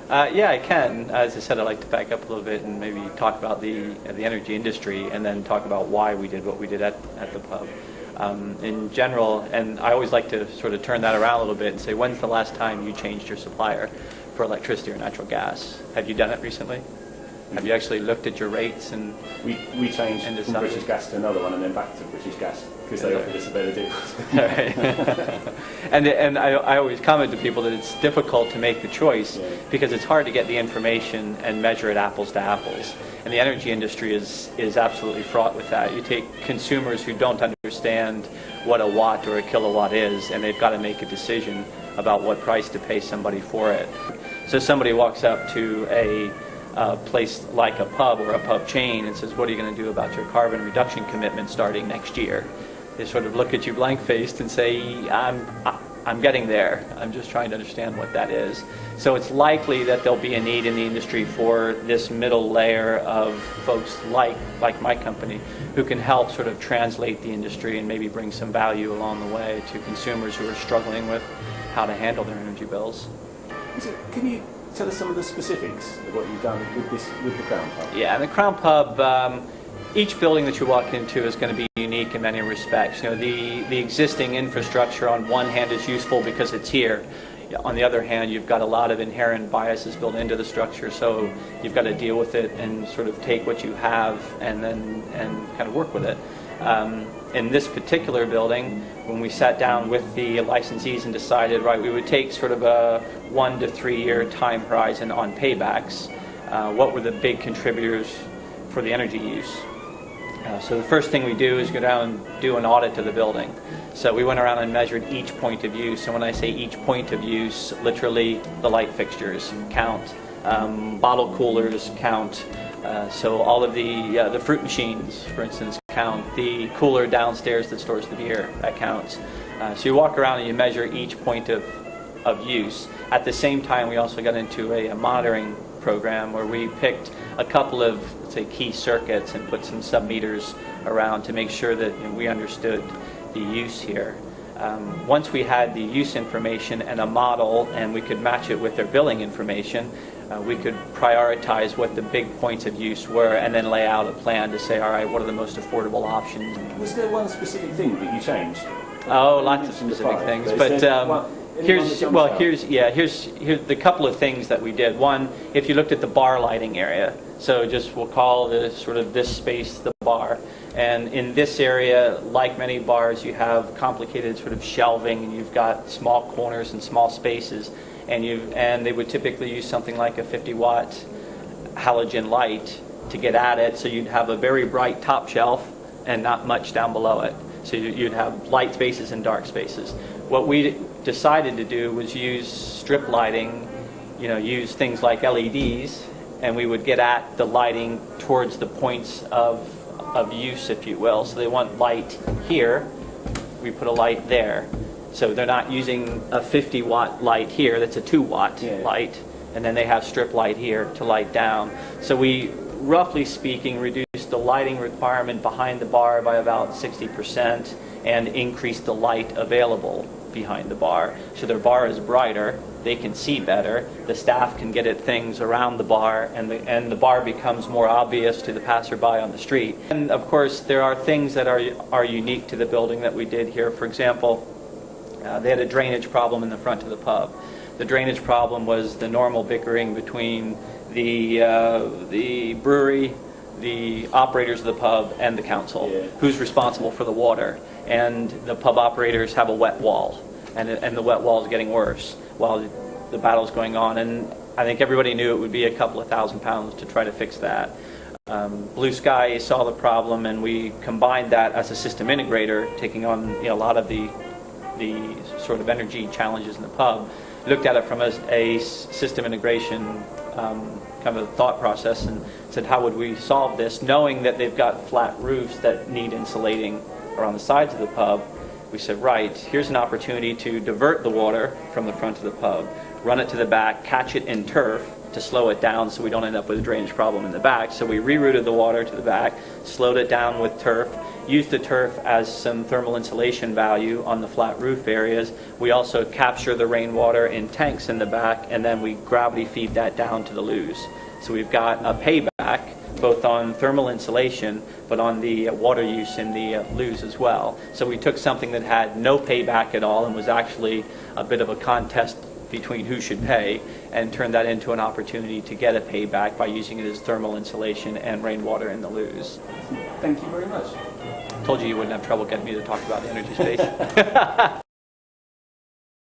Yeah, I can. As I said, I'd like to back up a little bit and maybe talk about the energy industry and then talk about why we did what we did at the pub. In general, and I always like to sort of turn that around a little bit and say, when's the last time you changed your supplier for electricity or natural gas? Have you done it recently? Have you actually looked at your rates? And we changed from British Gas to another one and then back to British Gas because they offered us a better deal. Right. and I always comment to people that it's difficult to make the choice because it's hard to get the information and measure it apples to apples. And the energy industry is absolutely fraught with that. You take consumers who don't understand what a watt or a kilowatt is, and they've got to make a decision about what price to pay somebody for it. So somebody walks up to a place like a pub or a pub chain and says, what are you going to do about your carbon reduction commitment starting next year? They sort of look at you blank-faced and say, I'm getting there. I'm just trying to understand what that is. So it's likely that there'll be a need in the industry for this middle layer of folks like my company who can help sort of translate the industry and maybe bring some value along the way to consumers who are struggling with how to handle their energy bills. So can you tell us some of the specifics of what you've done with the Crown Pub? Yeah, the Crown Pub, each building that you walk into is going to be unique in many respects. You know, the existing infrastructure on one hand is useful because it's here. On the other hand, you've got a lot of inherent biases built into the structure, so you've got to deal with it and sort of take what you have and kind of work with it. In this particular building, when we sat down with the licensees and decided, right, we would take sort of a 1 to 3 year time horizon on paybacks, what were the big contributors for the energy use? So the first thing we do is go down and do an audit to the building. So we went around and measured each point of use. So when I say each point of use, literally the light fixtures count, bottle coolers count, so all of the fruit machines, for instance, count. The cooler downstairs that stores the beer, that counts. So you walk around and you measure each point of use. At the same time, we also got into a monitoring program where we picked a couple of, say, key circuits and put some sub-meters around to make sure that we understood the use here. Once we had the use information and a model and we could match it with their billing information, we could prioritize what the big points of use were and then lay out a plan to say, all right, what are the most affordable options? Was there one specific thing that you changed? Oh, lots of specific things, but here's the couple of things that we did. One, if you looked at the bar lighting area, so just we'll call this space the bar, and in this area, like many bars, you have complicated sort of shelving, and you've got small corners and small spaces, and they would typically use something like a 50-watt halogen light to get at it, so you'd have a very bright top shelf and not much down below it. So you'd have light spaces and dark spaces. What we decided to do was use strip lighting, use things like LEDs, and we would get at the lighting towards the points of use, if you will. So they want light here, we put a light there. So they're not using a 50-watt light here, that's a 2-watt light, and then they have strip light here to light down. So we, roughly speaking, reduced the lighting requirement behind the bar by about 60% and increased the light available behind the bar. So their bar is brighter, they can see better, the staff can get at things around the bar, and the bar becomes more obvious to the passerby on the street. And of course there are things that are unique to the building that we did here. For example, they had a drainage problem in the front of the pub. The drainage problem was the normal bickering between the brewery, the operators of the pub, and the council. Who's responsible for the water? And the pub operators have a wet wall, and the wet wall is getting worse while the battle's going on. And I think everybody knew it would be a couple of £1,000s to try to fix that. Blue Sky saw the problem, and we combined that as a system integrator, taking on a lot of the sort of energy challenges in the pub. Looked at it from a system integration kind of thought process and said, how would we solve this, knowing that they've got flat roofs that need insulating around the sides of the pub. We said, right, here's an opportunity to divert the water from the front of the pub, run it to the back, catch it in turf to slow it down so we don't end up with a drainage problem in the back. So we rerouted the water to the back, slowed it down with turf, use the turf as some thermal insulation value on the flat roof areas. We also capture the rainwater in tanks in the back, and then we gravity feed that down to the loos. So we've got a payback both on thermal insulation, but on the water use in the loos as well. So we took something that had no payback at all and was actually a bit of a contest between who should pay, and turned that into an opportunity to get a payback by using it as thermal insulation and rainwater in the loos. Thank you very much. Told you wouldn't have trouble getting me to talk about the energy space.